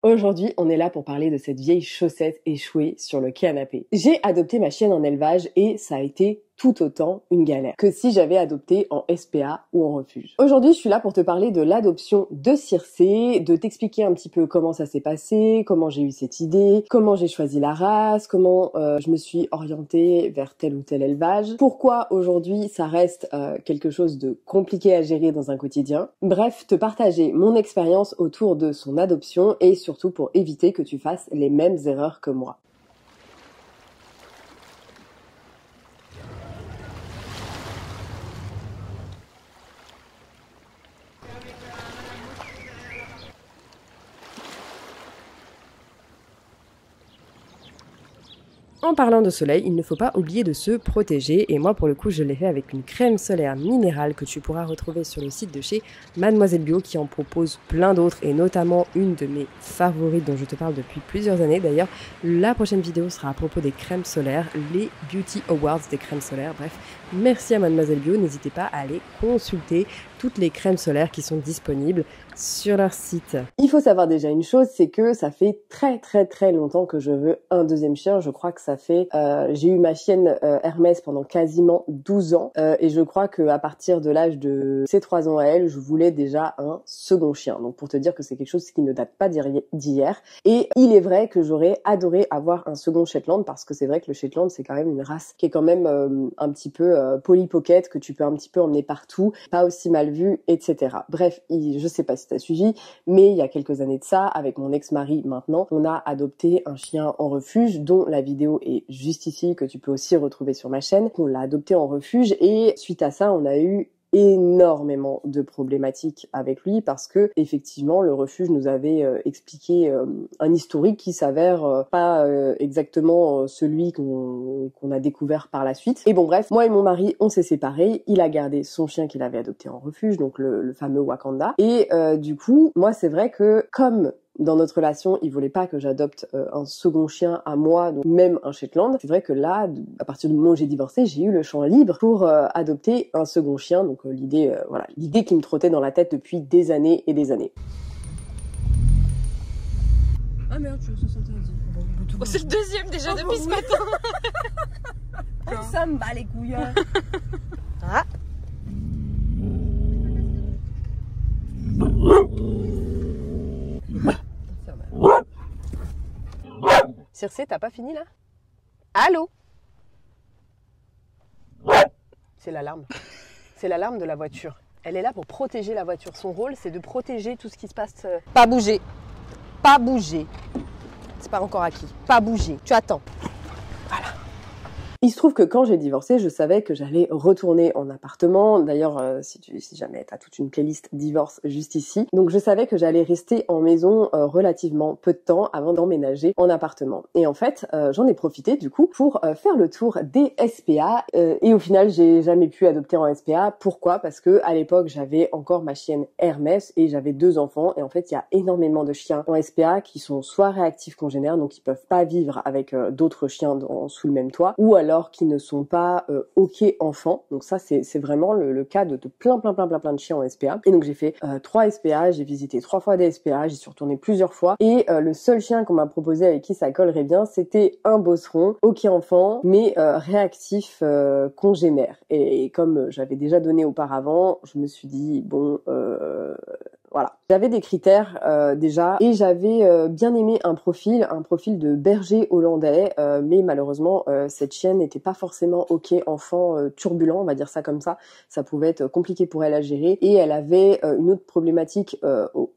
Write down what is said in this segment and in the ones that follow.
Aujourd'hui, on est là pour parler de cette vieille chaussette échouée sur le canapé. J'ai adopté ma chienne en élevage et ça a été tout autant une galère que si j'avais adopté en SPA ou en refuge. Aujourd'hui, je suis là pour te parler de l'adoption de Circé, de t'expliquer un petit peu comment ça s'est passé, comment j'ai eu cette idée, comment j'ai choisi la race, comment je me suis orientée vers tel ou tel élevage, pourquoi aujourd'hui ça reste quelque chose de compliqué à gérer dans un quotidien. Bref, te partager mon expérience autour de son adoption et surtout pour éviter que tu fasses les mêmes erreurs que moi. En parlant de soleil, il ne faut pas oublier de se protéger et moi pour le coup je l'ai fait avec une crème solaire minérale que tu pourras retrouver sur le site de chez Mademoiselle Bio qui en propose plein d'autres et notamment une de mes favorites dont je te parle depuis plusieurs années. D'ailleurs, la prochaine vidéo sera à propos des crèmes solaires, les Beauty Awards des crèmes solaires. Bref, merci à Mademoiselle Bio, n'hésitez pas à aller consulter toutes les crèmes solaires qui sont disponibles sur leur site. Il faut savoir déjà une chose, c'est que ça fait très longtemps que je veux un deuxième chien. Je crois que ça fait... j'ai eu ma chienne Hermès pendant quasiment 12 ans et je crois qu'à partir de l'âge de ses 3 ans à elle, je voulais déjà un second chien. Donc pour te dire que c'est quelque chose qui ne date pas d'hier. Et il est vrai que j'aurais adoré avoir un second Shetland parce que c'est vrai que le Shetland c'est quand même une race qui est quand même un petit peu Polly Pocket, que tu peux un petit peu emmener partout, pas aussi mal vu, etc. Bref, je sais pas si t'as suivi, mais il y a quelques années de ça, avec mon ex-mari maintenant, on a adopté un chien en refuge, dont la vidéo est juste ici, que tu peux aussi retrouver sur ma chaîne. On l'a adopté en refuge et suite à ça, on a eu énormément de problématiques avec lui parce que effectivement le refuge nous avait expliqué un historique qui s'avère pas exactement celui qu'on a découvert par la suite. Et bon bref, moi et mon mari on s'est séparés, il a gardé son chien qu'il avait adopté en refuge, donc le fameux Wakanda, et du coup moi c'est vrai que comme dans notre relation, il voulait pas que j'adopte un second chien à moi, donc même un Shetland. C'est vrai que là, à partir du moment où j'ai divorcé, j'ai eu le champ libre pour adopter un second chien. Donc l'idée, voilà, l'idée qui me trottait dans la tête depuis des années et des années. Ah merde, je suis interdit. Oh, c'est le deuxième déjà depuis ce matin. Ça me bat les couilles. Ah. Circé, t'as pas fini là? Allô? C'est l'alarme. C'est l'alarme de la voiture. Elle est là pour protéger la voiture. Son rôle, c'est de protéger tout ce qui se passe. Pas bouger. Pas bouger. C'est pas encore acquis. Pas bouger. Tu attends. Voilà. Il se trouve que quand j'ai divorcé, je savais que j'allais retourner en appartement. D'ailleurs, si jamais t'as toute une playlist divorce juste ici. Donc je savais que j'allais rester en maison relativement peu de temps avant d'emménager en appartement. Et en fait, j'en ai profité du coup pour faire le tour des SPA. Et au final, j'ai jamais pu adopter en SPA. Pourquoi? Parce que à l'époque, j'avais encore ma chienne Hermès et j'avais 2 enfants. Et en fait, il y a énormément de chiens en SPA qui sont soit réactifs congénères, donc ils peuvent pas vivre avec d'autres chiens sous le même toit, ou alors qui ne sont pas OK enfants. Donc ça c'est vraiment le cas de plein de chiens en SPA. Et donc j'ai fait 3 SPA, j'ai visité 3 fois des SPA, j'y suis retournée plusieurs fois et le seul chien qu'on m'a proposé avec qui ça collerait bien, c'était un bosseron OK enfant mais réactif congénère. Et comme j'avais déjà donné auparavant, je me suis dit bon voilà. J'avais des critères déjà et j'avais bien aimé un profil de berger hollandais, mais malheureusement cette chienne n'était pas forcément OK enfant turbulent, on va dire ça comme ça. Ça pouvait être compliqué pour elle à gérer et elle avait une autre problématique,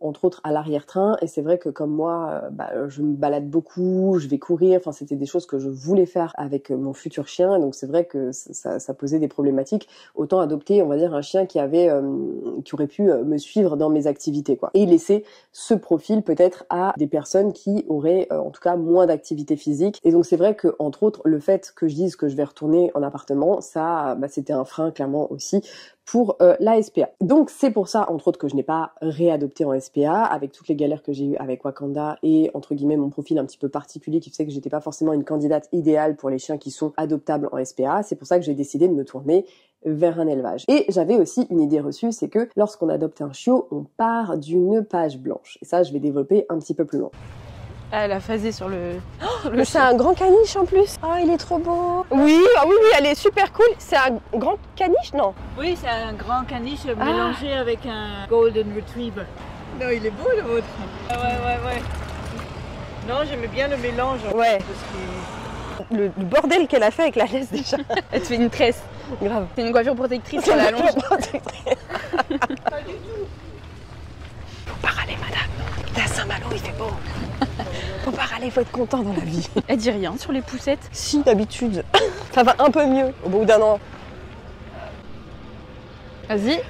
entre autres à l'arrière-train. Et c'est vrai que comme moi, je me balade beaucoup, je vais courir. Enfin, c'était des choses que je voulais faire avec mon futur chien. Donc c'est vrai que ça posait des problématiques. Autant adopter, on va dire, un chien qui aurait pu me suivre dans mes activités, quoi. Et laisser ce profil peut-être à des personnes qui auraient en tout cas moins d'activité physique. Et donc c'est vrai que entre autres le fait que je dise que je vais retourner en appartement, ça c'était un frein clairement aussi pour la SPA. Donc c'est pour ça entre autres que je n'ai pas réadopté en SPA avec toutes les galères que j'ai eues avec Wakanda et entre guillemets mon profil un petit peu particulier qui faisait que j'étais pas forcément une candidate idéale pour les chiens qui sont adoptables en SPA. C'est pour ça que j'ai décidé de me tourner vers un élevage. Et j'avais aussi une idée reçue, c'est que lorsqu'on adopte un chiot, on part d'une page blanche. Et ça, je vais développer un petit peu plus loin. Elle a phasé sur le... Mais c'est un grand caniche en plus. Ah, il est trop beau. Oui, ah oui, elle est super cool. C'est un grand caniche, non? Oui, c'est un grand caniche mélangé avec un golden retriever. Non, il est beau le vôtre. Ouais. Non, j'aimais bien le mélange. Ouais. Parce que... Le bordel qu'elle a fait avec la laisse déjà. Elle te fait une tresse. Grave. C'est une coiffure protectrice sur la longe. Pas du tout. Faut pas râler, madame. La Saint-Malo, il fait beau. Faut pas râler, faut être content dans la vie. Elle dit rien sur les poussettes. Si, d'habitude. Ça va un peu mieux au bout d'un an. Vas-y.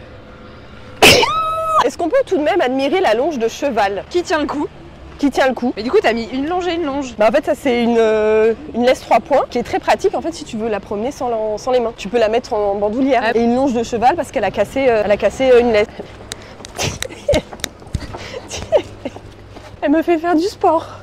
Est-ce qu'on peut tout de même admirer la longe de cheval Qui tient le coup? qui tient le coup? Mais du coup, t'as mis une longe et une longe. Bah en fait ça c'est une laisse 3 points qui est très pratique en fait si tu veux la promener sans les mains. Tu peux la mettre en bandoulière. Ah. Et une longe de cheval parce qu'elle a cassé, une laisse. Elle me fait faire du sport.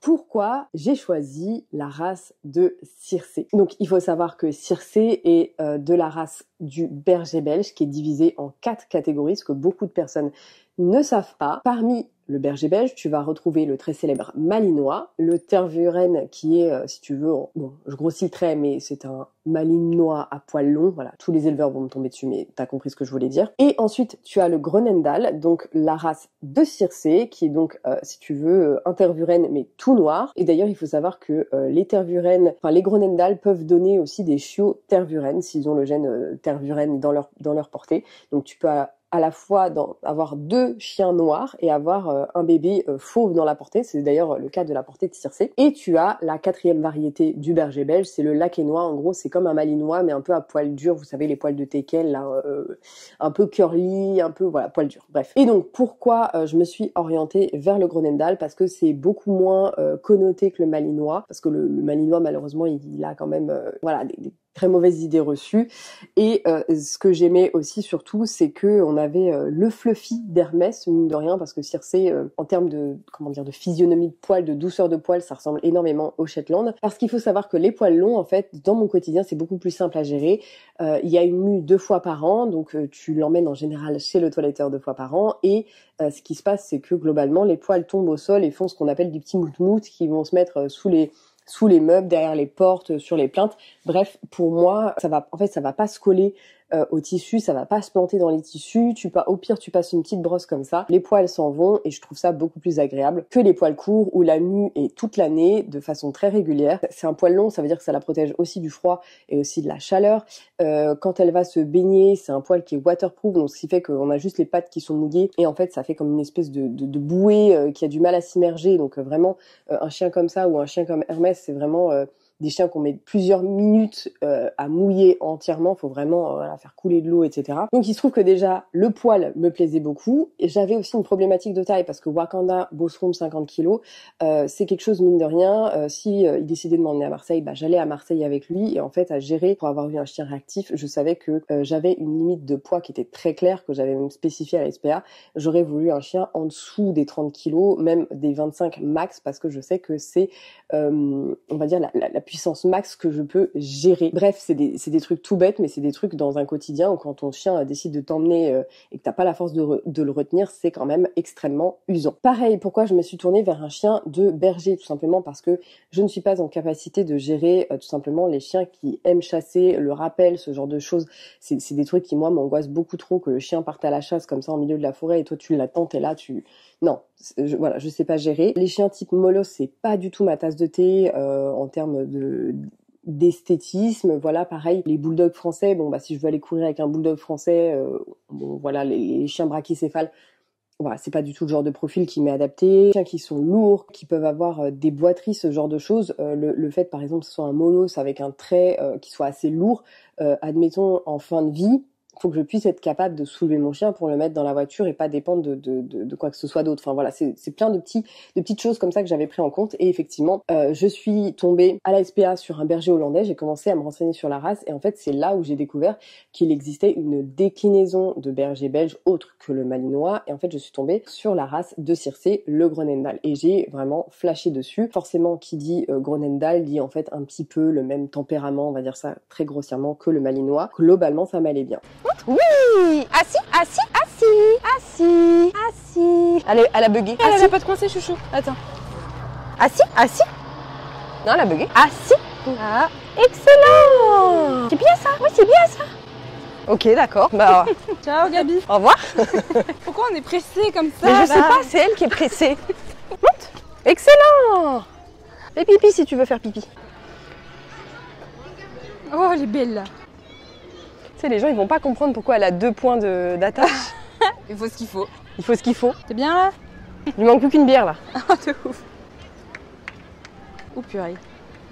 Pourquoi j'ai choisi la race de Circé? Donc il faut savoir que Circé est de la race du berger belge qui est divisée en 4 catégories, ce que beaucoup de personnes ne savent pas. Parmi le berger belge, tu vas retrouver le très célèbre malinois, le tervuren qui est, si tu veux, bon, je grossis le trait, mais c'est un malinois à poils longs. Voilà, tous les éleveurs vont me tomber dessus, mais t'as compris ce que je voulais dire. Et ensuite, tu as le Groenendael, donc la race de Circé, qui est donc, si tu veux, un tervuren, mais tout noir. Et d'ailleurs, il faut savoir que les tervuren, enfin les Groenendael peuvent donner aussi des chiots tervuren s'ils ont le gène tervuren dans leur portée. Donc tu peux à la fois avoir 2 chiens noirs et avoir un bébé fauve dans la portée. C'est d'ailleurs le cas de la portée de Circé. Et tu as la 4e variété du berger belge, c'est le lakénois. En gros, c'est comme un malinois, mais un peu à poil dur. Vous savez, les poils de teckel, là, un peu curly, un peu, voilà, poil dur. Bref. Et donc, pourquoi je me suis orientée vers le Groenendael? Parce que c'est beaucoup moins connoté que le malinois. Parce que le malinois, malheureusement, il a quand même, voilà, des très mauvaises idées reçues. Et ce que j'aimais aussi surtout, c'est que on avait le fluffy d'Hermès, mine de rien, parce que Circé, en termes de, comment dire, de physionomie de poil, de douceur de poil, ça ressemble énormément au Shetland. Parce qu'il faut savoir que les poils longs, en fait, dans mon quotidien, c'est beaucoup plus simple à gérer. Il y a une mue 2 fois par an, donc tu l'emmènes en général chez le toiletteur 2 fois par an. Et ce qui se passe, c'est que globalement, les poils tombent au sol et font ce qu'on appelle du petit mout-mout qui vont se mettre sous les meubles, derrière les portes, sur les plinthes. Bref, pour moi, ça va pas se coller au tissu, ça va pas se planter dans les tissus. Au pire, tu passes une petite brosse comme ça, les poils s'en vont et je trouve ça beaucoup plus agréable que les poils courts où la mue est toute l'année de façon très régulière. C'est un poil long, ça veut dire que ça la protège aussi du froid et aussi de la chaleur. Quand elle va se baigner, c'est un poil qui est waterproof, donc ce qui fait qu'on a juste les pattes qui sont mouillées et en fait, ça fait comme une espèce de bouée qui a du mal à s'immerger. Donc vraiment, un chien comme ça ou un chien comme Hermès, c'est vraiment des chiens qu'on met plusieurs minutes à mouiller entièrement, faut vraiment faire couler de l'eau, etc. Donc il se trouve que déjà le poil me plaisait beaucoup et j'avais aussi une problématique de taille parce que Wakanda Bosrom 50 kg, c'est quelque chose mine de rien. Si il décidait de m'emmener à Marseille, j'allais à Marseille avec lui et en fait à gérer pour avoir eu un chien réactif, je savais que j'avais une limite de poids qui était très claire, que j'avais même spécifié à la SPA. J'aurais voulu un chien en dessous des 30 kg, même des 25 max parce que je sais que c'est on va dire la puissance max que je peux gérer. Bref, c'est des trucs tout bêtes, mais c'est des trucs dans un quotidien où quand ton chien décide de t'emmener et que t'as pas la force de le retenir, c'est quand même extrêmement usant. Pareil, pourquoi je me suis tournée vers un chien de berger? Tout simplement parce que je ne suis pas en capacité de gérer tout simplement les chiens qui aiment chasser, le rappel, ce genre de choses. C'est des trucs qui, moi, m'angoissent beaucoup trop, que le chien parte à la chasse comme ça en milieu de la forêt et toi tu l'attends, t'es là, non, je sais pas gérer. Les chiens type molosse, c'est pas du tout ma tasse de thé en termes d'esthétisme. Voilà, pareil, les bulldogs français, si je veux aller courir avec un bulldog français, voilà, les chiens brachycéphales, voilà, c'est pas du tout le genre de profil qui m'est adapté. Les chiens qui sont lourds, qui peuvent avoir des boiteries, ce genre de choses. Le fait, par exemple, que ce soit un molosse avec un trait qui soit assez lourd, admettons en fin de vie, faut que je puisse être capable de soulever mon chien pour le mettre dans la voiture et pas dépendre de quoi que ce soit d'autre. Enfin voilà, c'est plein de petites choses comme ça que j'avais pris en compte. Et effectivement, je suis tombée à la SPA sur un berger hollandais. J'ai commencé à me renseigner sur la race et en fait, c'est là où j'ai découvert qu'il existait une déclinaison de berger belge autre que le malinois. Et en fait, je suis tombée sur la race de Circé, le Groenendael. Et j'ai vraiment flashé dessus. Forcément, qui dit Groenendael dit en fait un petit peu le même tempérament, on va dire ça très grossièrement, que le malinois. Globalement, ça m'allait bien. Oui. Assis, assis, assis, assis, assis. Elle a bugué. Elle a pas de coincé, chouchou. Attends. Assis, assis. Non, elle a bugué. Assis. Ah, excellent. C'est bien ça. Oui, c'est bien ça. Ok, d'accord. Bah, Ciao Gabi. au revoir. Pourquoi on est pressé comme ça? Mais je sais pas, c'est elle qui est pressée. Monte. Excellent. Fais pipi si tu veux faire pipi. Oh, elle est belle là. Tu sais, les gens, ils vont pas comprendre pourquoi elle a 2 points d'attache. Il faut ce qu'il faut. Il faut ce qu'il faut. T'es bien là? Il lui manque plus qu'une bière là. Oh, de ouf. Oh purée.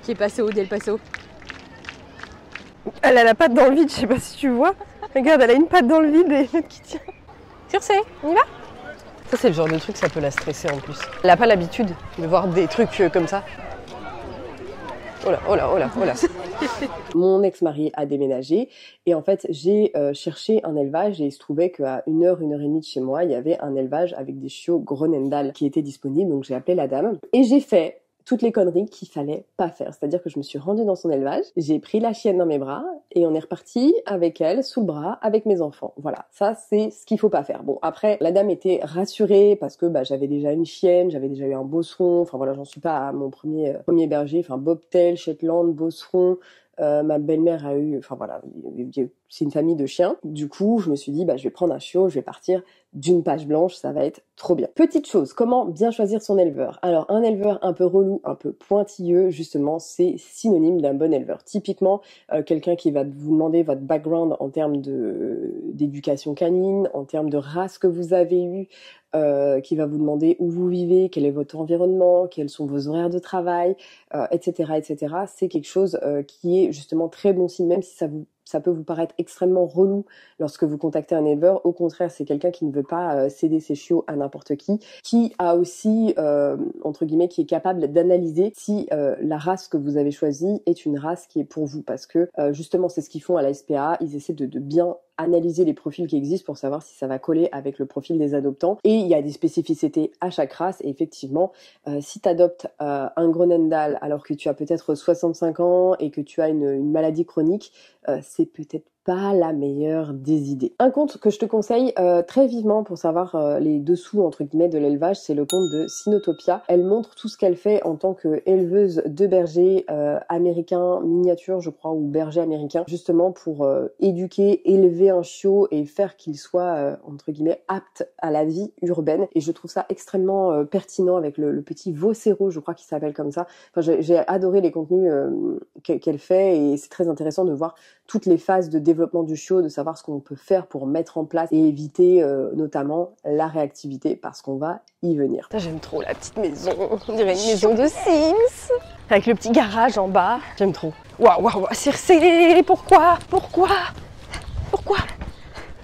Qui est passé au Del Paso. Elle a la patte dans le vide, je sais pas si tu vois. Regarde, elle a une patte dans le vide et l'autre qui tient. Circé, on y va? Ça, c'est le genre de truc, ça peut la stresser en plus. Elle a pas l'habitude de voir des trucs comme ça. Oh là, oh là, oh là, oh là. Mon ex-mari a déménagé et en fait j'ai cherché un élevage et il se trouvait qu'à 1h et demie de chez moi il y avait un élevage avec des chiots Groenendael qui était disponible, donc j'ai appelé la dame et j'ai fait toutes les conneries qu'il fallait pas faire. C'est-à-dire que je me suis rendue dans son élevage, j'ai pris la chienne dans mes bras et on est reparti avec elle sous le bras avec mes enfants. Voilà, ça c'est ce qu'il faut pas faire. Bon, après la dame était rassurée parce que j'avais déjà une chienne, j'avais déjà eu un bosseron. Enfin voilà, j'en suis pas à mon premier berger, enfin bobtail, shetland, bosseron. Ma belle-mère a eu, enfin voilà, c'est une famille de chiens. Du coup, je me suis dit, je vais prendre un chiot, je vais partir d'une page blanche, ça va être trop bien. Petite chose, comment bien choisir son éleveur? Alors, un éleveur un peu relou, un peu pointilleux, justement, c'est synonyme d'un bon éleveur. Typiquement, quelqu'un qui va vous demander votre background en termes d'éducation canine, en termes de race que vous avez eue, qui va vous demander où vous vivez, quel est votre environnement, quels sont vos horaires de travail, etc., etc. C'est quelque chose qui est justement très bon signe, même si ça peut vous paraître extrêmement relou lorsque vous contactez un éleveur. Au contraire, c'est quelqu'un qui ne veut pas céder ses chiots à n'importe qui a aussi, entre guillemets, qui est capable d'analyser si la race que vous avez choisie est une race qui est pour vous. Parce que justement, c'est ce qu'ils font à la SPA, ils essaient de bien analyser les profils qui existent pour savoir si ça va coller avec le profil des adoptants. Et il y a des spécificités à chaque race. Et effectivement, si tu adoptes un Groenendael alors que tu as peut-être 65 ans et que tu as une maladie chronique, c'est peut-être pas la meilleure des idées. Un compte que je te conseille très vivement pour savoir les dessous entre guillemets de l'élevage, c'est le compte de Sinotopia. Elle montre tout ce qu'elle fait en tant qu'éleveuse de bergers américains miniatures, je crois, ou bergers américains, justement pour éduquer, élever un chiot et faire qu'il soit entre guillemets apte à la vie urbaine. Et je trouve ça extrêmement pertinent avec le petit Vocero, je crois qu'il s'appelle comme ça. Enfin, j'ai adoré les contenus qu'elle fait et c'est très intéressant de voir toutes les phases de développement du chiot, de savoir ce qu'on peut faire pour mettre en place et éviter notamment la réactivité parce qu'on va y venir. J'aime trop la petite maison, on dirait une maison de Sims avec le petit garage en bas, j'aime trop. Waouh, waouh, Circé, pourquoi?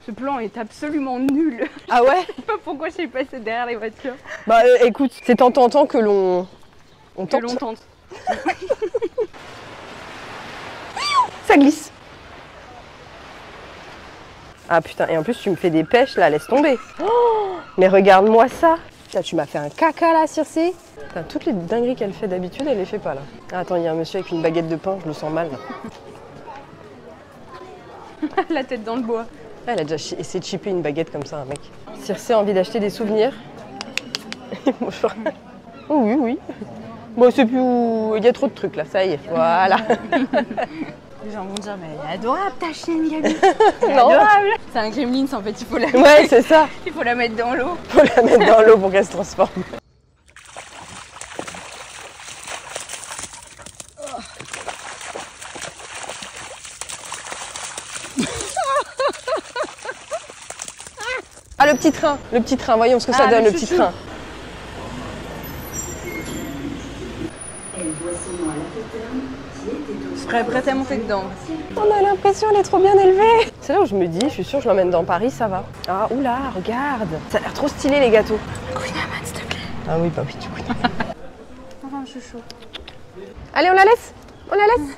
Ce plan est absolument nul. Ah ouais? Je sais pas pourquoi je suis passée derrière les voitures. Écoute, c'est en tentant que l'on tente. Ça glisse. Ah putain, et en plus tu me fais des pêches là, laisse tomber. Oh, mais regarde-moi ça. Là, tu m'as fait un caca là, Circé. Putain, toutes les dingueries qu'elle fait d'habitude, elle les fait pas là. Ah, attends, il y a un monsieur avec une baguette de pain, je le sens mal là. La tête dans le bois. Ah, elle a déjà essayé de chipper une baguette comme ça, un mec. Circé a envie d'acheter des souvenirs. Bonjour. Oh oui, oui. Bon, c'est plus où... Il y a trop de trucs là, ça y est, voilà. Les gens vont dire, mais elle est adorable ta chienne, Gabi. Elle est Non. adorable. C'est un gremlins en fait, il faut la Ouais, c'est ça. il faut la mettre dans l'eau. Faut la mettre dans l'eau pour qu'elle se transforme. Ah, le petit train, voyons ce que ça donne, le petit train. serais prête à monter dedans. On a l'impression elle est trop bien élevée. C'est là où je me dis, je suis sûre, je l'emmène dans Paris, ça va. Ah, oula, regarde. Ça a l'air trop stylé les gâteaux. Couinaman, s'il te plaît. Ah oui, bah oui, du coup. Enfin, chouchou. Allez, on la laisse. On la laisse.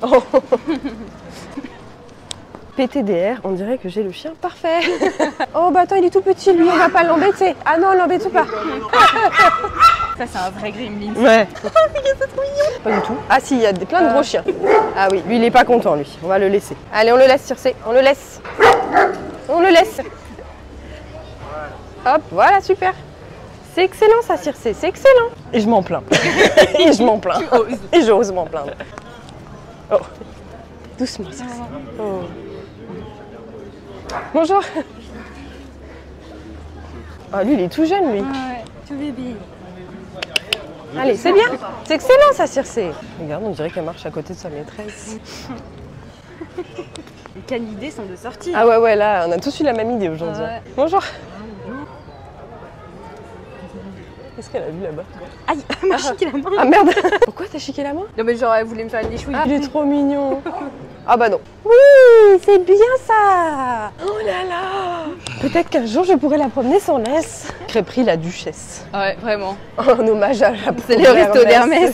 Oh. PTDR, on dirait que j'ai le chien parfait. Oh bah attends, il est tout petit lui, on va pas l'embêter. Ah non, l'embête pas. Ça, c'est un vrai gremlin. Ouais. C'est trop mignon. Pas du tout. Ah si, il y a plein de gros chiens. Ah oui, lui il est pas content lui, on va le laisser. Allez, on le laisse Circé, on le laisse. On le laisse. Hop, voilà, super. C'est excellent ça Circé, c'est excellent. Et je m'en plains. Et je m'en plains. Tu oses. Et j'ose m'en plaindre. Oh. Doucement Circé. Oh. Bonjour. Ah lui il est tout jeune lui. Ouais, tout bébé. Allez, c'est bien. C'est excellent ça Circé. Regarde, on dirait qu'elle marche à côté de sa maîtresse. Les canidés sont de sortie. Ah ouais, là, on a tous eu la même idée aujourd'hui. Ouais. Bonjour. Qu'est-ce qu'elle a vu là-bas? Aïe, elle m'a chiqué la main. Ah merde. Pourquoi t'as chiqué la main? Non mais genre elle voulait me faire une léchouille. Ah, il est trop mignon. Ah bah non. Oui, c'est bien ça. Oh là là. Peut-être qu'un jour je pourrais la promener sans laisse. Crêperie la Duchesse. Ouais, vraiment. En hommage à la C'est le resto d'Hermès.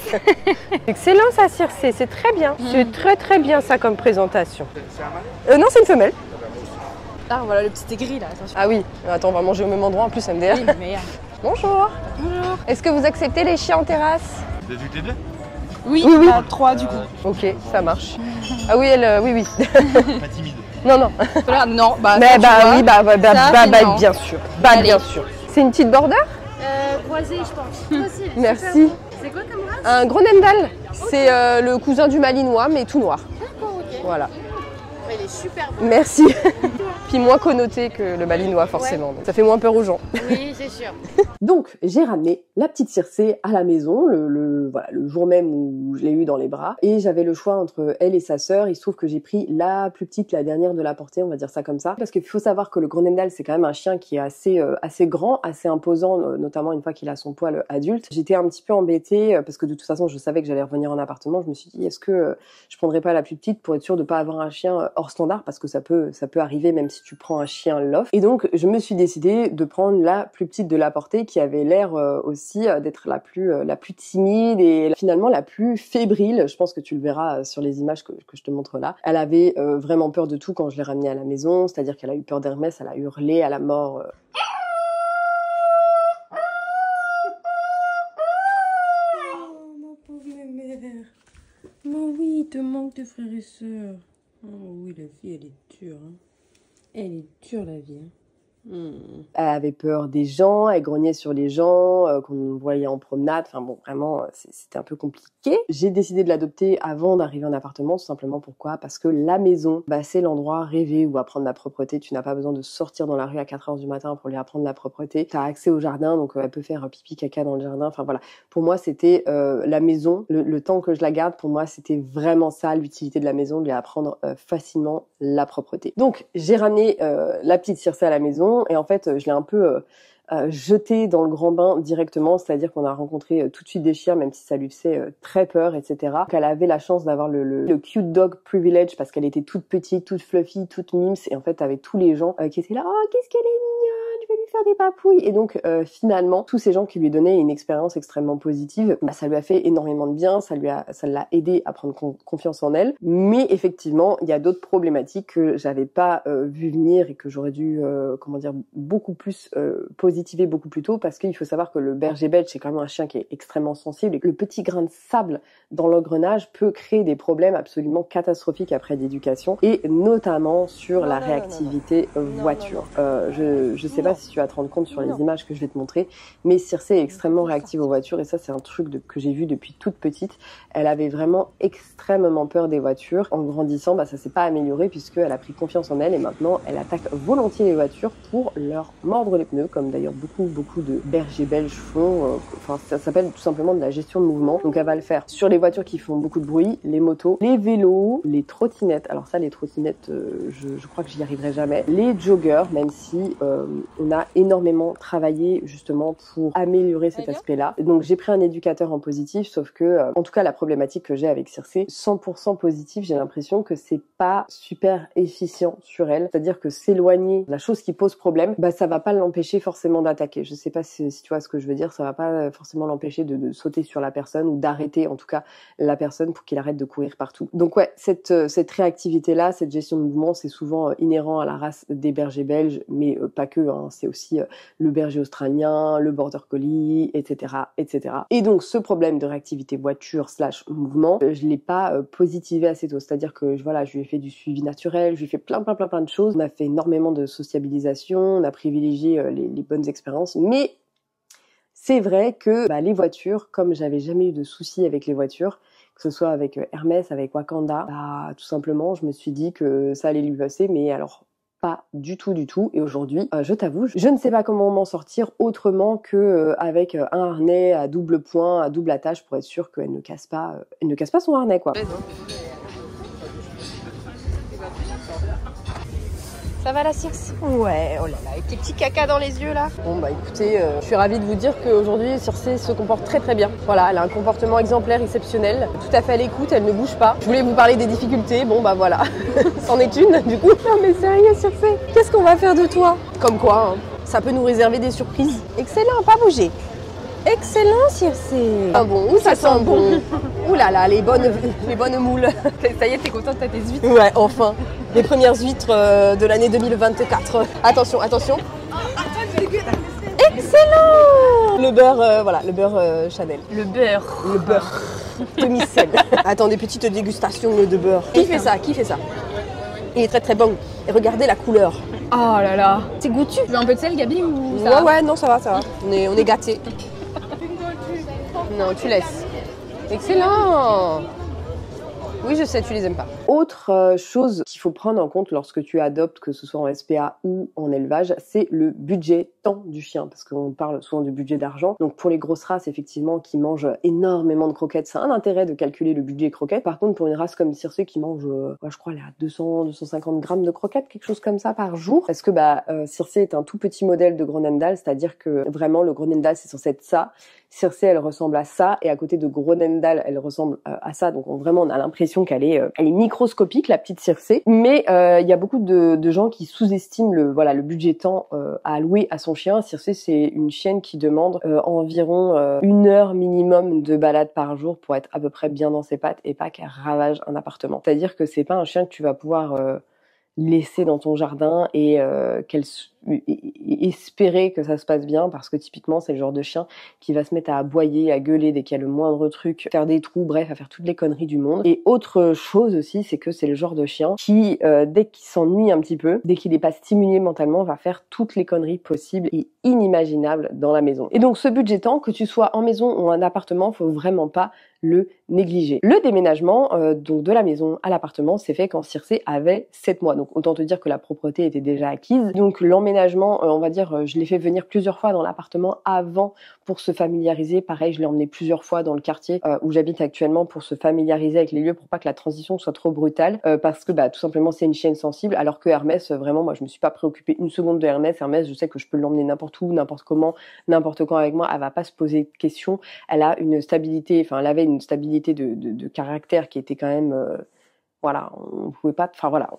Excellent ça Circé, c'est très bien. C'est très bien ça comme présentation. Non, c'est une femelle. Ah voilà le petit aigri là, attention. Ah oui, attends, on va manger au même endroit en plus, MDR. Oui, mais Bonjour. bonjour. Est-ce que vous acceptez les chiens en terrasse? Vous avez vu les deux? Oui, Oui, oui. 3 du coup. Ok, ça marche. Ah oui, oui. Pas timide. Non. Voilà, non, bah. Mais ça, tu bah vois. oui, Ça, c'est non. bien sûr. Bah Allez. bien sûr. C'est une petite border? Croisé, je pense. Toi aussi, elle est Merci. super beau. C'est quoi comme race? Un Groenendal. C'est le cousin du Malinois, mais tout noir. D'accord, ok. Voilà. Il est super beau. Merci. Puis moins connoté que le Malinois, forcément. Donc ça fait moins peur aux gens. Oui, c'est sûr. Donc, j'ai ramené la petite Circé à la maison le jour même où je l'ai eu dans les bras. Et j'avais le choix entre elle et sa sœur. Il se trouve que j'ai pris la plus petite, la dernière de la portée, on va dire ça comme ça. Parce qu'il faut savoir que le Groenendael, c'est quand même un chien qui est assez grand, assez imposant, notamment une fois qu'il a son poil adulte. J'étais un petit peu embêtée parce que de toute façon, je savais que j'allais revenir en appartement. Je me suis dit, est-ce que je prendrais pas la plus petite pour être sûre de pas avoir un chien hors standard, parce que ça peut arriver même si tu prends un chien loft. Et donc, je me suis décidée de prendre la plus petite de la portée, qui avait l'air aussi d'être la plus timide et finalement la plus fébrile. Je pense que tu le verras sur les images que je te montre là. Elle avait vraiment peur de tout quand je l'ai ramenée à la maison, c'est-à-dire qu'elle a eu peur d'Hermès, elle a hurlé à la mort. Oh, ma pauvre mère. Oh oui, il te manque de frères et sœurs. Oh oui, la vie, elle est dure. Hein. Elle est dure, la vie. Hein. Elle avait peur des gens, elle grognait sur les gens qu'on voyait en promenade. Enfin bon, vraiment, c'était un peu compliqué. J'ai décidé de l'adopter avant d'arriver en appartement, tout simplement. Pourquoi? Parce que la maison, c'est l'endroit rêvé où apprendre la propreté. Tu n'as pas besoin de sortir dans la rue à 4h du matin pour lui apprendre la propreté. Tu as accès au jardin, donc elle peut faire pipi, caca dans le jardin. Enfin voilà, pour moi, c'était la maison. Le temps que je la garde, pour moi, c'était vraiment ça, l'utilité de la maison, de lui apprendre facilement la propreté. Donc, j'ai ramené la petite Circé à la maison. Et en fait, je l'ai un peu jetée dans le grand bain directement, c'est-à-dire qu'on a rencontré tout de suite des chiens, même si ça lui faisait très peur, etc. Donc, elle avait la chance d'avoir le cute dog privilege parce qu'elle était toute petite, toute fluffy, toute mims, et en fait, t'avais tous les gens qui étaient là, oh qu'est-ce qu'elle est mignonne, je vais lui faire des papouilles. Et donc, finalement, tous ces gens qui lui donnaient une expérience extrêmement positive, ça lui a fait énormément de bien, ça l'a aidé à prendre confiance en elle. Mais effectivement, il y a d'autres problématiques que j'avais pas vu venir et que j'aurais dû, beaucoup plus positiver beaucoup plus tôt, parce qu'il faut savoir que le berger belge, c'est quand même un chien qui est extrêmement sensible, et que le petit grain de sable dans l'engrenage peut créer des problèmes absolument catastrophiques après l'éducation, et notamment sur la réactivité voiture. Je sais pas si tu vas te rendre compte sur les images que je vais te montrer, mais Circé est extrêmement réactive aux voitures, et ça c'est un truc que j'ai vu depuis toute petite. Elle avait vraiment extrêmement peur des voitures. En grandissant, ça s'est pas amélioré puisqu'elle a pris confiance en elle, et maintenant elle attaque volontiers les voitures pour leur mordre les pneus, comme d'ailleurs beaucoup de bergers belges font. Ça s'appelle tout simplement de la gestion de mouvement. Donc elle va le faire sur les voitures qui font beaucoup de bruit, les motos, les vélos, les trottinettes. Alors ça, les trottinettes, je crois que j'y arriverai jamais. Les joggers, même si on on a énormément travaillé justement pour améliorer cet aspect-là. Donc j'ai pris un éducateur en positif, sauf que, en tout cas la problématique que j'ai avec Circé, 100% positif, j'ai l'impression que c'est pas super efficient sur elle. C'est-à-dire que s'éloigner de la chose qui pose problème, bah ça va pas l'empêcher forcément d'attaquer. Je sais pas si tu vois ce que je veux dire, ça va pas forcément l'empêcher de sauter sur la personne ou d'arrêter en tout cas la personne pour qu'il arrête de courir partout. Donc ouais, cette réactivité-là, cette gestion de mouvement, c'est souvent inhérent à la race des bergers belges, mais pas que, hein, c'est aussi le berger australien, le border collie, etc., etc. Et donc ce problème de réactivité voiture / mouvement, je l'ai pas positivé assez tôt. C'est-à-dire que voilà, je lui ai fait du suivi naturel, je lui ai fait plein de choses. On a fait énormément de sociabilisation, on a privilégié les bonnes expériences, mais c'est vrai que les voitures, comme j'avais jamais eu de soucis avec les voitures, que ce soit avec Hermès, avec Wakanda, tout simplement, je me suis dit que ça allait lui passer, mais alors pas du tout. Et aujourd'hui, je t'avoue, je ne sais pas comment m'en sortir autrement que avec un harnais à double point, à double attache, pour être sûre qu'elle ne casse pas son harnais, quoi. Ça va la Circe? Ouais, oh là là, avec tes petits caca dans les yeux là. Bon bah écoutez, je suis ravie de vous dire qu'aujourd'hui Circe se comporte très bien. Voilà, elle a un comportement exemplaire, exceptionnel, tout à fait à l'écoute, elle ne bouge pas. Je voulais vous parler des difficultés, bon bah voilà, c'en est une du coup. Non mais sérieux Circe, qu'est-ce qu'on va faire de toi? Comme quoi, hein, ça peut nous réserver des surprises. Excellent, pas bouger. Excellent Circe. Ah bon, ça sent bon. Ouh là là, les bonnes moules. Ça y est, t'es contente, t'as tes huîtres? Ouais, enfin. Les premières huîtres de l'année 2024. Attention. Excellent. Le beurre, voilà, le beurre Chanel. Le beurre. Demi-sel. Attendez, petite dégustation de beurre. Qui fait ça? Il est très bon. Et regardez la couleur. Oh là là. C'est goûtu. Tu veux un peu de sel, Gabi, ou ça va? Ouais, non, ça va. On est gâtés. Non, tu laisses. Excellent. Oui, je sais, tu les aimes pas. Autre chose qu'il faut prendre en compte lorsque tu adoptes, que ce soit en SPA ou en élevage, c'est le budget temps du chien, parce qu'on parle souvent du budget d'argent. Donc pour les grosses races, effectivement, qui mangent énormément de croquettes, c'est un intérêt de calculer le budget croquettes. Par contre, pour une race comme Circe qui mange, je crois, elle est à 200-250 grammes de croquettes, quelque chose comme ça par jour, parce que Circe est un tout petit modèle de Groenendael, c'est-à-dire que vraiment le Groenendael c'est censé être ça. Circe, elle ressemble à ça, et à côté de Groenendael, elle ressemble à ça. Donc vraiment, on a l'impression qu'elle est microscopique, la petite Circe. Mais il y a beaucoup de gens qui sous-estiment le budget temps à allouer à son chien. Circe, c'est une chienne qui demande environ 1 heure minimum de balade par jour pour être à peu près bien dans ses pattes et pas qu'elle ravage un appartement. C'est-à-dire que c'est pas un chien que tu vas pouvoir laisser dans ton jardin et espérer que ça se passe bien, parce que typiquement c'est le genre de chien qui va se mettre à aboyer, à gueuler dès qu'il y a le moindre truc, faire des trous, bref, à faire toutes les conneries du monde. Et autre chose aussi, c'est que c'est le genre de chien qui, dès qu'il s'ennuie un petit peu, dès qu'il n'est pas stimulé mentalement, va faire toutes les conneries possibles et inimaginables dans la maison. Et donc ce budget temps, que tu sois en maison ou en appartement, faut vraiment pas le négliger. Le déménagement donc de la maison à l'appartement s'est fait quand Circe avait 7 mois. Donc autant te dire que la propreté était déjà acquise. Donc l'emménagement, on va dire, je l'ai fait venir plusieurs fois dans l'appartement avant pour se familiariser. Pareil, je l'ai emmené plusieurs fois dans le quartier où j'habite actuellement pour se familiariser avec les lieux, pour pas que la transition soit trop brutale, parce que tout simplement c'est une chienne sensible, alors que Hermès, vraiment, moi je me suis pas préoccupée une seconde de Hermès. Hermès, je sais que je peux l'emmener n'importe où, n'importe comment, n'importe quand avec moi, elle va pas se poser de questions. Elle a une stabilité, enfin elle avait une stabilité de caractère qui était quand même, voilà, on pouvait pas, enfin voilà.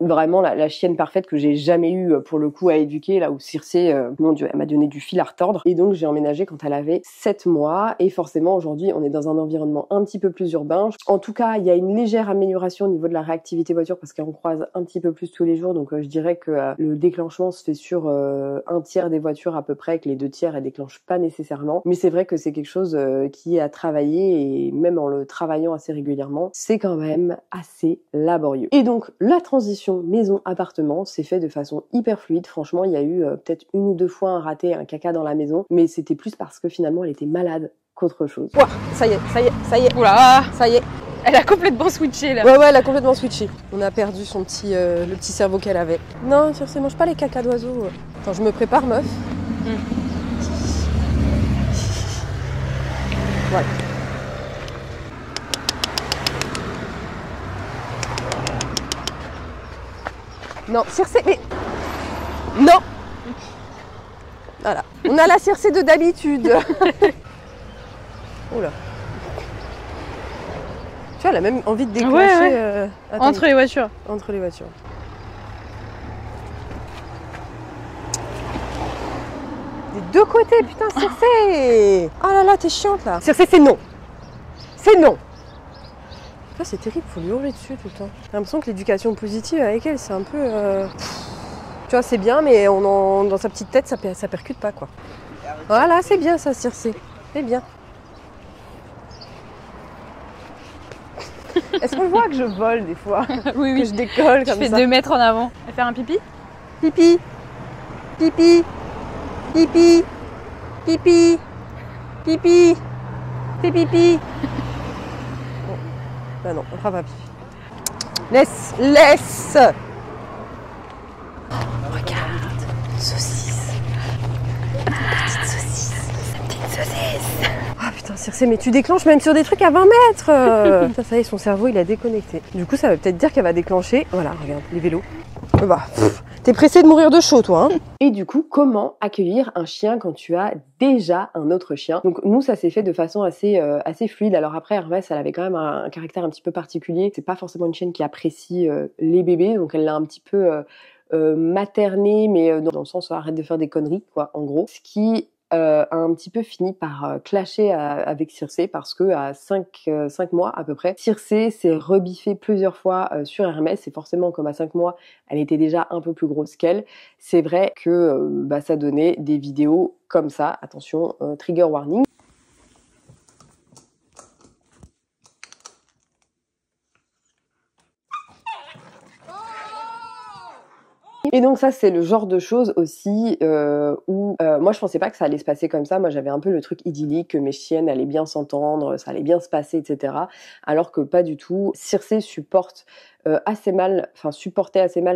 Vraiment la chienne parfaite que j'ai jamais eu pour le coup à éduquer, là où Circe, mon Dieu, elle m'a donné du fil à retordre. Et donc j'ai emménagé quand elle avait 7 mois, et forcément aujourd'hui on est dans un environnement un petit peu plus urbain. En tout cas, il y a une légère amélioration au niveau de la réactivité voiture, parce qu'on croise un petit peu plus tous les jours. Donc je dirais que le déclenchement se fait sur 1/3 des voitures à peu près, que les 2/3 elles déclenchent pas nécessairement. Mais c'est vrai que c'est quelque chose qui est à travailler, et même en le travaillant assez régulièrement, c'est quand même assez laborieux. Et donc la transition maison-appartement s'est fait de façon hyper fluide. Franchement, il y a eu peut-être 1 ou 2 fois un raté, un caca dans la maison, mais c'était plus parce que finalement elle était malade qu'autre chose. Ouah, ça y est. Oula, Ça y est. elle a complètement switché là. Ouais, elle a complètement switché. On a perdu son le petit cerveau qu'elle avait. Non, Circe, mange pas les caca d'oiseaux. Attends, je me prépare, meuf. Voilà. Non, Circe, mais... Non. On a la Circé de d'habitude. Oula. Tu vois, elle a même envie de déclencher. Ouais. Attends, Entre les voitures. entre les voitures. Des deux côtés, putain, Circé. Oh là là, t'es chiante là. Circé, c'est non. C'est non. Ça, c'est terrible, faut lui hurler dessus tout le temps. J'ai l'impression que l'éducation positive avec elle, c'est un peu... Tu vois, c'est bien, mais dans sa petite tête, ça percute pas, quoi. Voilà, c'est bien ça, Circé. C'est bien. Est-ce qu'on voit que je vole des fois? Oui, Que je décolle Tu comme fais ça? 2 mètres en avant. Elle faire un pipi? Pipi. Pipi. Pipi. Pipi. Pipi. Fais pipi. Bon. Bah non, on fera pas pipi. Laisse. Regarde, saucisse. Petite saucisse. Ah putain, Circé, mais tu déclenches même sur des trucs à 20 mètres. Putain, ça y est, son cerveau, il a déconnecté. Du coup, ça veut peut-être dire qu'elle va déclencher. Voilà, regarde, les vélos. Bah, t'es pressé de mourir de chaud, toi, hein? Et du coup, comment accueillir un chien quand tu as déjà un autre chien? Donc nous, ça s'est fait de façon assez fluide. Alors après, Hermès, elle avait quand même un caractère un petit peu particulier. C'est pas forcément une chienne qui apprécie les bébés, donc elle l'a un petit peu maternée, mais dans le sens arrête de faire des conneries, quoi, en gros. Ce qui a un petit peu fini par clasher avec Circé parce que à 5 mois à peu près, Circé s'est rebiffée plusieurs fois sur Hermès et forcément comme à 5 mois, elle était déjà un peu plus grosse qu'elle. C'est vrai que ça donnait des vidéos comme ça. Attention, trigger warning. Et donc ça, c'est le genre de choses aussi où moi, je pensais pas que ça allait se passer comme ça. Moi, j'avais un peu le truc idyllique, que mes chiennes allaient bien s'entendre, ça allait bien se passer, etc. Alors que pas du tout. Circé supportait assez mal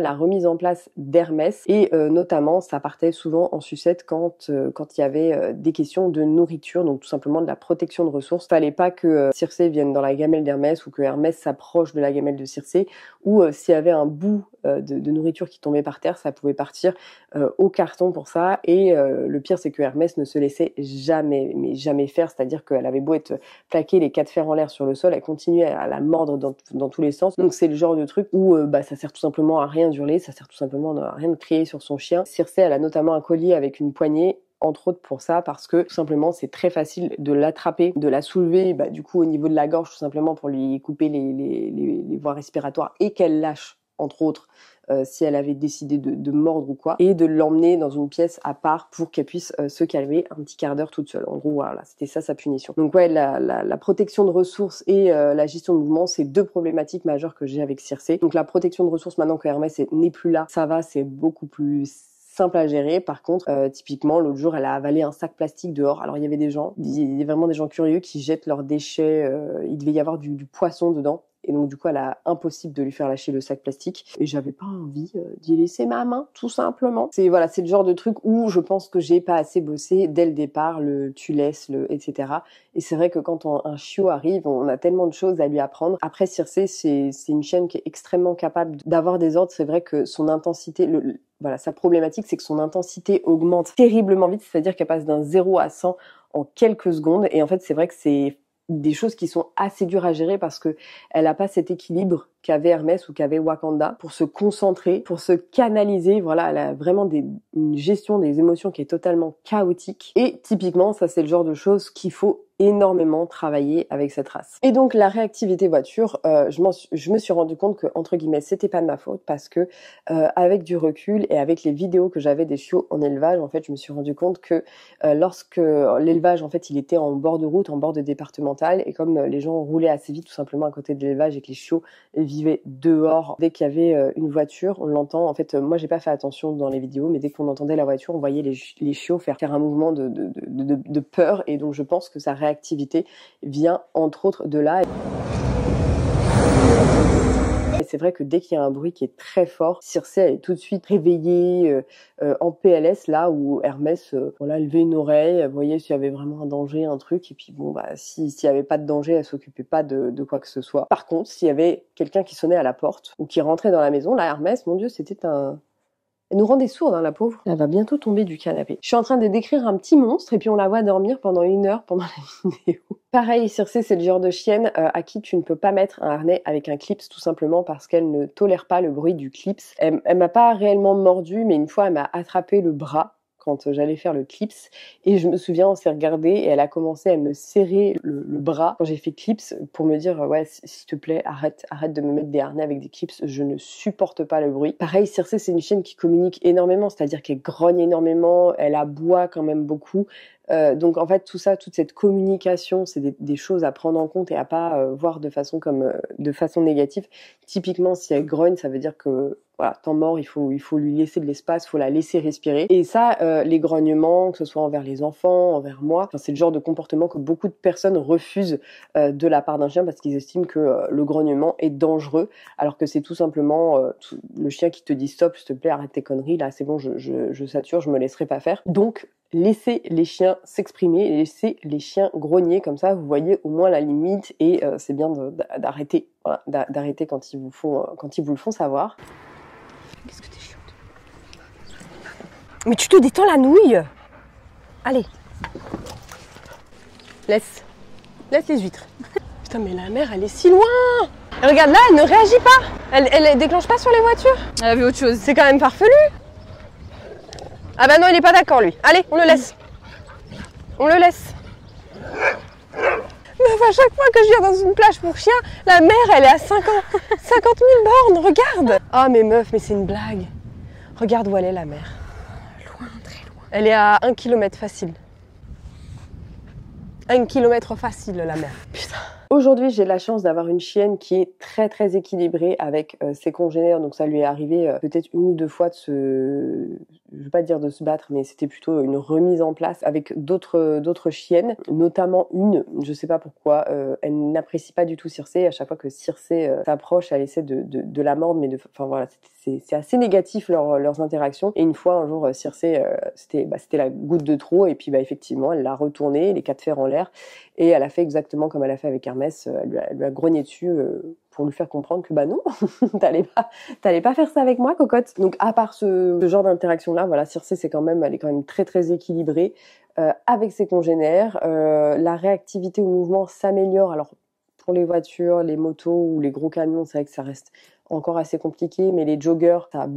la remise en place d'Hermès et notamment, ça partait souvent en sucette quand il y avait des questions de nourriture, donc tout simplement de la protection de ressources. Fallait pas que Circé vienne dans la gamelle d'Hermès ou que Hermès s'approche de la gamelle de Circé ou s'il y avait un bout de nourriture qui tombait par terre, ça pouvait partir au carton pour ça. Et le pire, c'est que Hermès ne se laissait jamais faire, c'est-à-dire qu'elle avait beau être plaquée les 4 fers en l'air sur le sol, elle continuait à la mordre dans tous les sens. Donc c'est le genre de truc où ça sert tout simplement à rien d'hurler, ça sert tout simplement à rien de crier sur son chien. Circé, elle a notamment un collier avec une poignée, entre autres pour ça, parce que tout simplement c'est très facile de l'attraper, de la soulever, du coup au niveau de la gorge, tout simplement pour lui couper les voies respiratoires et qu'elle lâche, entre autres, si elle avait décidé de mordre ou quoi, et de l'emmener dans une pièce à part pour qu'elle puisse se calmer un petit quart d'heure toute seule. En gros, voilà, c'était ça sa punition. Donc ouais, la protection de ressources et la gestion de mouvement, c'est 2 problématiques majeures que j'ai avec Circé. Donc la protection de ressources, maintenant que Hermès n'est plus là, ça va, c'est beaucoup plus simple à gérer. Par contre, typiquement, l'autre jour, elle a avalé un sac plastique dehors. Alors, il y avait vraiment des gens curieux qui jettent leurs déchets. Il devait y avoir du poisson dedans. Et donc, du coup, elle a impossible de lui faire lâcher le sac plastique. Et j'avais pas envie d'y laisser ma main, tout simplement. C'est le genre de truc où je pense que j'ai pas assez bossé dès le départ, le tu laisses, etc. Et c'est vrai que quand un chiot arrive, on a tellement de choses à lui apprendre. Après, Circé, c'est une chienne qui est extrêmement capable d'avoir des ordres. C'est vrai que son intensité, sa problématique, c'est que son intensité augmente terriblement vite. C'est-à-dire qu'elle passe d'un 0 à 100 en quelques secondes. Et en fait, c'est vrai que c'est des choses qui sont assez dures à gérer parce que elle a pas cet équilibre qu'avait Hermès ou qu'avait Wakanda pour se concentrer, pour se canaliser. Voilà, elle a vraiment une gestion des émotions qui est totalement chaotique. Et typiquement, ça c'est le genre de choses qu'il faut énormément travailler avec cette race. Et donc la réactivité voiture, je me suis rendu compte que entre guillemets c'était pas de ma faute parce que avec du recul et avec les vidéos que j'avais des chiots en élevage, en fait je me suis rendu compte que lorsque l'élevage en fait il était en bord de route, en bord de départementale et comme les gens roulaient assez vite tout simplement à côté de l'élevage et que les chiots vivaient dehors, dès qu'il y avait une voiture, on l'entend. En fait moi j'ai pas fait attention dans les vidéos, mais dès qu'on entendait la voiture, on voyait les chiots faire un mouvement de peur et donc je pense que ça réactivité vient entre autres de là. Et c'est vrai que dès qu'il y a un bruit qui est très fort, Circé elle est tout de suite réveillée en PLS, là où Hermès levait une oreille, elle voyait s'il y avait vraiment un danger, un truc, et puis s'il y avait pas de danger, elle s'occupait pas de quoi que ce soit. Par contre, s'il y avait quelqu'un qui sonnait à la porte ou qui rentrait dans la maison, là Hermès, mon Dieu, c'était Elle nous rendait sourde, hein, la pauvre. Elle va bientôt tomber du canapé. Je suis en train de décrire un petit monstre et puis on la voit dormir pendant 1 heure pendant la vidéo. Pareil, Circé, c'est le genre de chienne à qui tu ne peux pas mettre un harnais avec un clips, tout simplement parce qu'elle ne tolère pas le bruit du clips. Elle m'a pas réellement mordu, mais une fois, elle m'a attrapé le bras quand j'allais faire le clips, et je me souviens, on s'est regardé et elle a commencé à me serrer le bras quand j'ai fait clips pour me dire ouais, s'il te plaît, arrête de me mettre des harnais avec des clips, je ne supporte pas le bruit. Pareil, Circé, c'est une chienne qui communique énormément, c'est-à-dire qu'elle grogne énormément, elle aboie quand même beaucoup. Donc en fait tout ça, toute cette communication, c'est des choses à prendre en compte et à pas voir de façon négative. Typiquement, si elle grogne, ça veut dire que voilà, temps mort, il faut lui laisser de l'espace, il faut la laisser respirer. Et ça, les grognements, que ce soit envers les enfants, envers moi, c'est le genre de comportement que beaucoup de personnes refusent de la part d'un chien parce qu'ils estiment que le grognement est dangereux, alors que c'est tout simplement le chien qui te dit stop, s'il te plaît, arrête tes conneries, là c'est bon, je sature, je me laisserai pas faire. Donc laissez les chiens s'exprimer, laissez les chiens grogner, comme ça vous voyez au moins la limite, et c'est bien d'arrêter, voilà, d'arrêter quand ils vous le font savoir. Qu'est-ce que t'es chiante. Mais tu te détends la nouille. Allez. Laisse les huîtres. Putain, mais la mère, elle est si loin. Et regarde là, elle ne réagit pas. Elle déclenche pas sur les voitures. Elle avait autre chose. C'est quand même farfelu. Ah bah non, il est pas d'accord lui. Allez, on le laisse. On le laisse. Meuf, à chaque fois que je viens dans une plage pour chiens, la mer, elle est à 50 000 bornes, regarde. Ah mais meuf, mais c'est une blague. Regarde où elle est, la mer. Loin, très loin. Elle est à 1 km facile. 1 km facile, la mer. Putain. Aujourd'hui, j'ai la chance d'avoir une chienne qui est très très équilibrée avec ses congénères. Donc ça lui est arrivé peut-être 1 ou 2 fois je veux pas dire de se battre, mais c'était plutôt une remise en place avec d'autres chiennes, notamment une, je sais pas pourquoi, elle n'apprécie pas du tout Circé. À chaque fois que Circé s'approche, elle essaie de la mordre, mais enfin voilà, c'est assez négatif leurs interactions. Et une fois, un jour, Circé, c'était la goutte de trop, et puis effectivement, elle l'a retourné, les 4 fers en l'air, et elle a fait exactement comme elle a fait avec Hermès. Elle lui a grogné dessus pour lui faire comprendre que non, t'allais pas faire ça avec moi, cocotte. Donc à part ce genre d'interaction là, voilà, Circé elle est quand même très très équilibrée avec ses congénères. La réactivité au mouvement s'améliore. Alors pour les voitures, les motos ou les gros camions, c'est vrai que ça reste encore assez compliqué, mais les joggers, ça a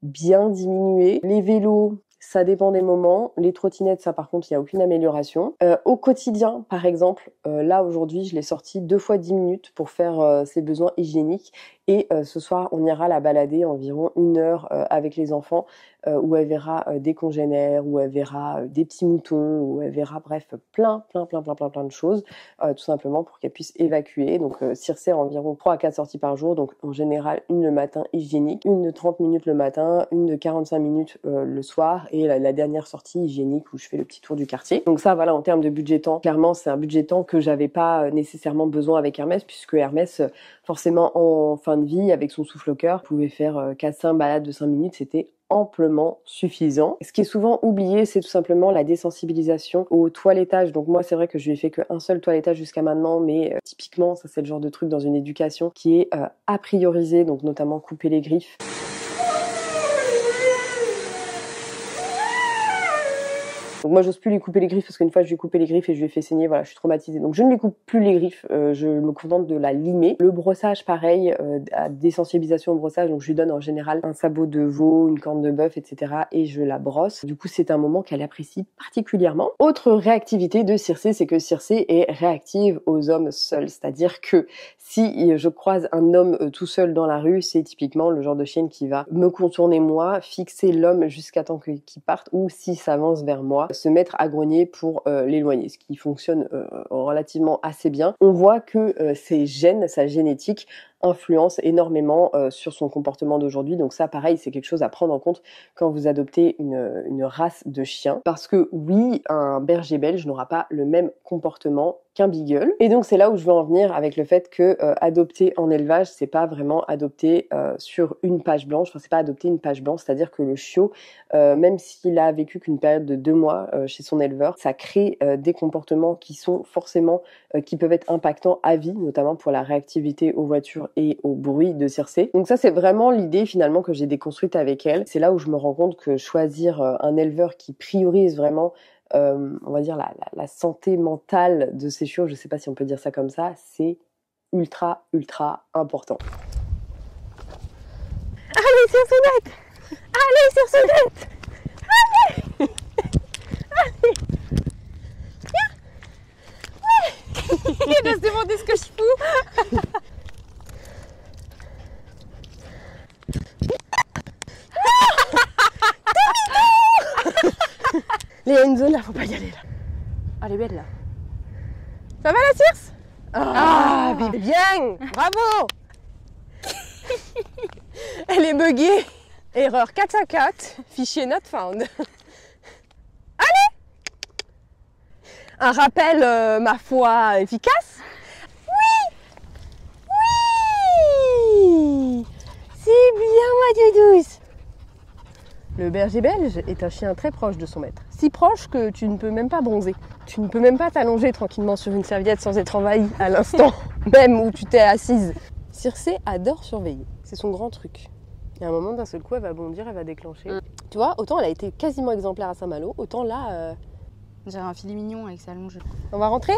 bien diminué. Les vélos, ça dépend des moments. Les trottinettes, ça par contre, il n'y a aucune amélioration. Au quotidien, par exemple, là aujourd'hui, je l'ai sortie 2 fois 10 minutes pour faire ses besoins hygiéniques. Et ce soir, on ira la balader environ 1 heure avec les enfants, où elle verra des congénères, où elle verra des petits moutons, où elle verra bref plein de choses, tout simplement pour qu'elle puisse évacuer. Donc Circé a environ 3 à 4 sorties par jour, donc en général une le matin hygiénique, une de 30 minutes le matin, une de 45 minutes le soir, et la dernière sortie hygiénique où je fais le petit tour du quartier. Donc ça, voilà, en termes de budget temps, clairement c'est un budget temps que j'avais pas nécessairement besoin avec Hermès, puisque Hermès, forcément en fin de vie, avec son souffle au cœur, pouvait faire 4-5 balades de 5 minutes, c'était amplement suffisant. Ce qui est souvent oublié, c'est tout simplement la désensibilisation au toilettage. Donc moi, c'est vrai que je lui ai fait qu'un seul toilettage jusqu'à maintenant, mais typiquement, ça c'est le genre de truc dans une éducation qui est à prioriser, donc notamment couper les griffes. Donc moi, j'ose plus lui couper les griffes parce qu'une fois, je lui ai coupé les griffes et je lui ai fait saigner. Voilà, je suis traumatisée. Donc je ne lui coupe plus les griffes. Je me contente de la limer. Le brossage, pareil, à désensibilisation au brossage. Donc je lui donne en général un sabot de veau, une corne de bœuf, etc. Et je la brosse. Du coup, c'est un moment qu'elle apprécie particulièrement. Autre réactivité de Circé, c'est que Circé est réactive aux hommes seuls. C'est-à-dire que si je croise un homme tout seul dans la rue, c'est typiquement le genre de chienne qui va me contourner moi, fixer l'homme jusqu'à temps qu'il parte, ou s'il s'avance vers moi, se mettre à grogner pour l'éloigner, ce qui fonctionne relativement assez bien. On voit que ses gènes, sa génétique, influence énormément sur son comportement d'aujourd'hui. Donc ça, pareil, c'est quelque chose à prendre en compte quand vous adoptez une race de chien. Parce que oui, un berger belge n'aura pas le même comportement qu'un beagle. Et donc c'est là où je veux en venir avec le fait que adopter en élevage, c'est pas vraiment adopter sur une page blanche. Enfin, c'est pas adopter une page blanche, c'est-à-dire que le chiot, même s'il a vécu qu'une période de 2 mois chez son éleveur, ça crée des comportements qui sont forcément, qui peuvent être impactants à vie, notamment pour la réactivité aux voitures et au bruit de Circé. Donc ça, c'est vraiment l'idée finalement que j'ai déconstruite avec elle. C'est là où je me rends compte que choisir un éleveur qui priorise vraiment on va dire la santé mentale de ses chiots, je sais pas si on peut dire ça comme ça, c'est ultra important. Allez, Circénette! Allez, Circénette! Allez! Allez! Viens! Ouais! Il va se demander ce que je fous! Il y a une zone là, faut pas y aller là. Ah, elle est belle là. Ça va la Circe? Ah, bien! Bravo! Elle est buggée. Erreur 404, fichier not found. Allez! Un rappel, ma foi, efficace. Oui! Oui! C'est bien, ma douce. Le berger belge est un chien très proche de son maître. Si proche que tu ne peux même pas bronzer. Tu ne peux même pas t'allonger tranquillement sur une serviette sans être envahi à l'instant même où tu t'es assise. Circé adore surveiller. C'est son grand truc. Il y a un moment, d'un seul coup, elle va bondir, elle va déclencher. Tu vois, autant elle a été quasiment exemplaire à Saint-Malo, autant là... J'ai un filet mignon avec sa longe. On va rentrer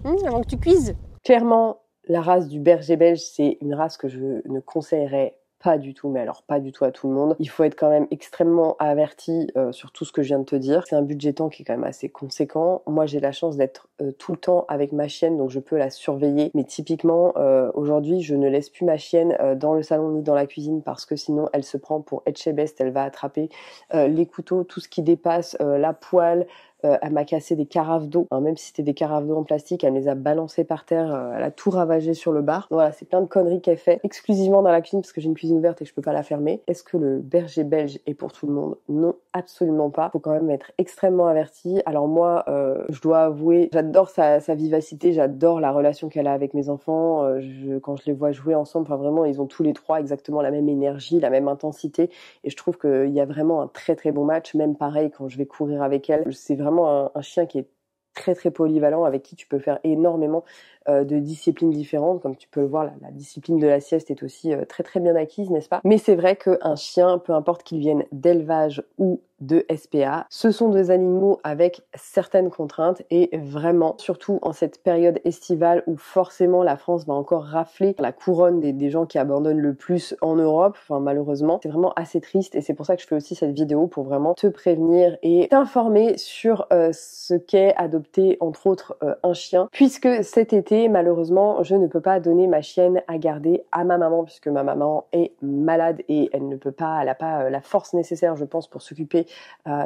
avant que tu cuises. Clairement, la race du berger belge, c'est une race que je ne conseillerais pas du tout, mais alors pas du tout à tout le monde. Il faut être quand même extrêmement averti sur tout ce que je viens de te dire. C'est un budget temps qui est quand même assez conséquent. Moi, j'ai la chance d'être tout le temps avec ma chienne, donc je peux la surveiller. Mais typiquement, aujourd'hui, je ne laisse plus ma chienne dans le salon ni dans la cuisine parce que sinon, elle se prend pour Etchebest. Elle va attraper les couteaux, tout ce qui dépasse la poêle. Elle m'a cassé des carafes d'eau, hein, même si c'était des carafes d'eau en plastique, elle me les a balancées par terre, elle a tout ravagé sur le bar. Voilà, c'est plein de conneries qu'elle fait, exclusivement dans la cuisine parce que j'ai une cuisine ouverte et que je peux pas la fermer. Est-ce que le berger belge est pour tout le monde? Non, absolument pas. Faut quand même être extrêmement averti. Alors moi, je dois avouer, j'adore sa vivacité, j'adore la relation qu'elle a avec mes enfants. Quand je les vois jouer ensemble, enfin vraiment, ils ont tous les trois exactement la même énergie, la même intensité, et je trouve qu'il y a vraiment un très bon match. Même pareil, quand je vais courir avec elle, c'est vraiment un chien qui est très polyvalent, avec qui tu peux faire énormément de disciplines différentes. Comme tu peux le voir, la discipline de la sieste est aussi très bien acquise, n'est-ce pas? Mais c'est vrai qu'un chien, peu importe qu'il vienne d'élevage ou de SPA, ce sont des animaux avec certaines contraintes, et vraiment, surtout en cette période estivale où forcément la France va encore rafler la couronne des gens qui abandonnent le plus en Europe, enfin malheureusement, c'est vraiment assez triste, et c'est pour ça que je fais aussi cette vidéo, pour vraiment te prévenir et t'informer sur ce qu'est adopter entre autres un chien, puisque cet été, malheureusement, je ne peux pas donner ma chienne à garder à ma maman, puisque ma maman est malade et elle ne peut pas, elle n'a pas la force nécessaire, je pense, pour s'occuper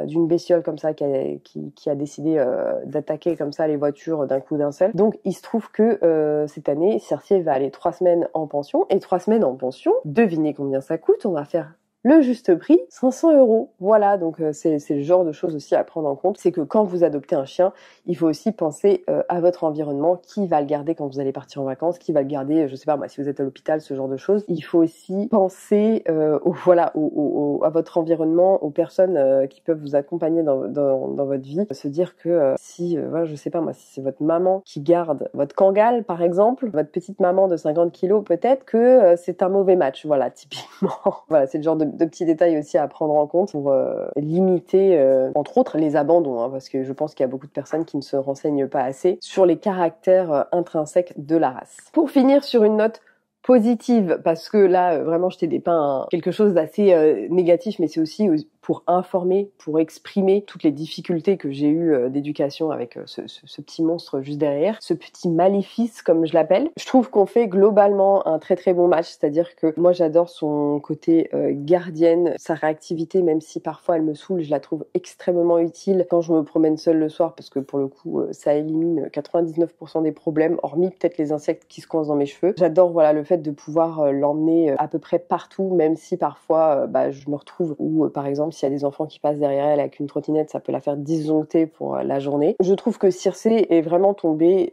d'une bestiole comme ça qui a décidé d'attaquer comme ça les voitures d'un coup d'un seul. Donc il se trouve que cette année, Circé va aller 3 semaines en pension, et 3 semaines en pension, devinez combien ça coûte? On va faire le juste prix, 500 €. Voilà, donc c'est le genre de choses aussi à prendre en compte. C'est que quand vous adoptez un chien, il faut aussi penser à votre environnement, qui va le garder quand vous allez partir en vacances, qui va le garder, je sais pas moi, si vous êtes à l'hôpital, ce genre de choses. Il faut aussi penser à votre environnement, aux personnes qui peuvent vous accompagner dans votre vie. Se dire que si, je sais pas moi, si c'est votre maman qui garde votre Kangal, par exemple, votre petite maman de 50 kilos, peut-être que c'est un mauvais match. Voilà, typiquement. Voilà, c'est le genre de petits détails aussi à prendre en compte pour limiter, entre autres, les abandons, hein, parce que je pense qu'il y a beaucoup de personnes qui ne se renseignent pas assez sur les caractères intrinsèques de la race. Pour finir sur une note positive, parce que là, vraiment, je t'ai dépeint quelque chose d'assez négatif, mais c'est aussi pour informer, pour exprimer toutes les difficultés que j'ai eues d'éducation avec ce petit monstre juste derrière, ce petit maléfice comme je l'appelle. Je trouve qu'on fait globalement un très bon match, c'est-à-dire que moi j'adore son côté gardienne, sa réactivité, même si parfois elle me saoule, je la trouve extrêmement utile quand je me promène seule le soir, parce que pour le coup ça élimine 99% des problèmes, hormis peut-être les insectes qui se coincent dans mes cheveux. J'adore voilà le fait de pouvoir l'emmener à peu près partout, même si parfois je me retrouve où par exemple s'il y a des enfants qui passent derrière elle avec une trottinette, ça peut la faire disjoncter pour la journée. Je trouve que Circé est vraiment tombée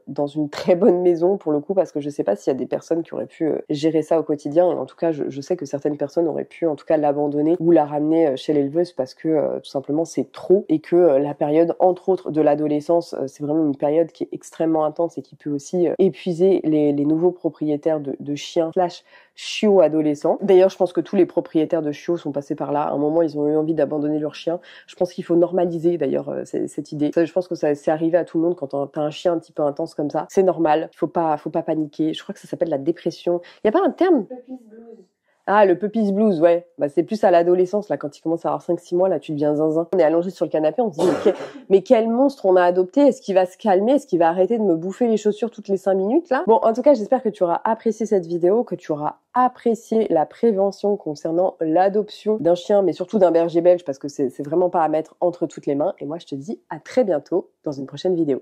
dans une très bonne maison pour le coup, parce que je sais pas s'il y a des personnes qui auraient pu gérer ça au quotidien, et en tout cas je sais que certaines personnes auraient pu en tout cas l'abandonner ou la ramener chez l'éleveuse parce que tout simplement c'est trop, et que la période entre autres de l'adolescence, c'est vraiment une période qui est extrêmement intense et qui peut aussi épuiser les nouveaux propriétaires de chiens / chiots adolescents. D'ailleurs, je pense que tous les propriétaires de chiots sont passés par là. À un moment, ils ont eu envie d'abandonner leurs chiens. Je pense qu'il faut normaliser d'ailleurs cette idée. Ça, je pense que ça c'est arrivé à tout le monde quand t'as un chien un petit peu intense comme ça. C'est normal. Faut pas paniquer. Je crois que ça s'appelle la dépression. Il y a pas un terme? Ah, le puppies blues, ouais. Bah, c'est plus à l'adolescence, là, quand il commence à avoir 5-6 mois, là, tu deviens zinzin. On est allongé sur le canapé, on se dit, mais quel monstre on a adopté? Est-ce qu'il va se calmer? Est-ce qu'il va arrêter de me bouffer les chaussures toutes les 5 minutes, là? Bon, en tout cas, j'espère que tu auras apprécié cette vidéo, que tu auras apprécié la prévention concernant l'adoption d'un chien, mais surtout d'un berger belge, parce que c'est vraiment pas à mettre entre toutes les mains. Et moi, je te dis à très bientôt dans une prochaine vidéo.